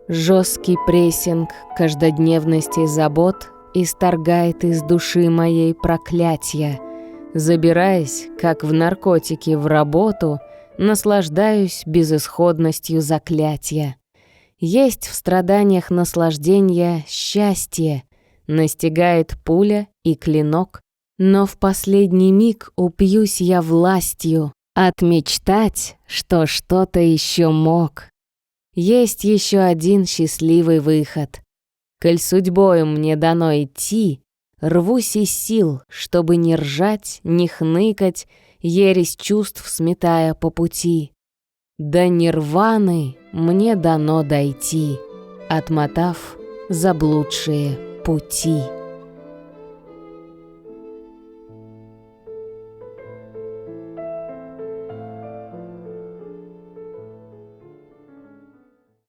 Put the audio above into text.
Жесткий прессинг каждодневности забот исторгает из души моей проклятья. Забираясь, как в наркотики, в работу, наслаждаюсь безысходностью заклятия. Есть в страданиях наслаждения счастье, настигает пуля и клинок, но в последний миг упьюсь я властью отмечтать, что что-то еще мог. Есть еще один счастливый выход. Коль судьбою мне дано идти, рвусь из сил, чтобы не ржать, не хныкать, ересь чувств сметая по пути. До нирваны мне дано дойти, отмотав заблудшие пути.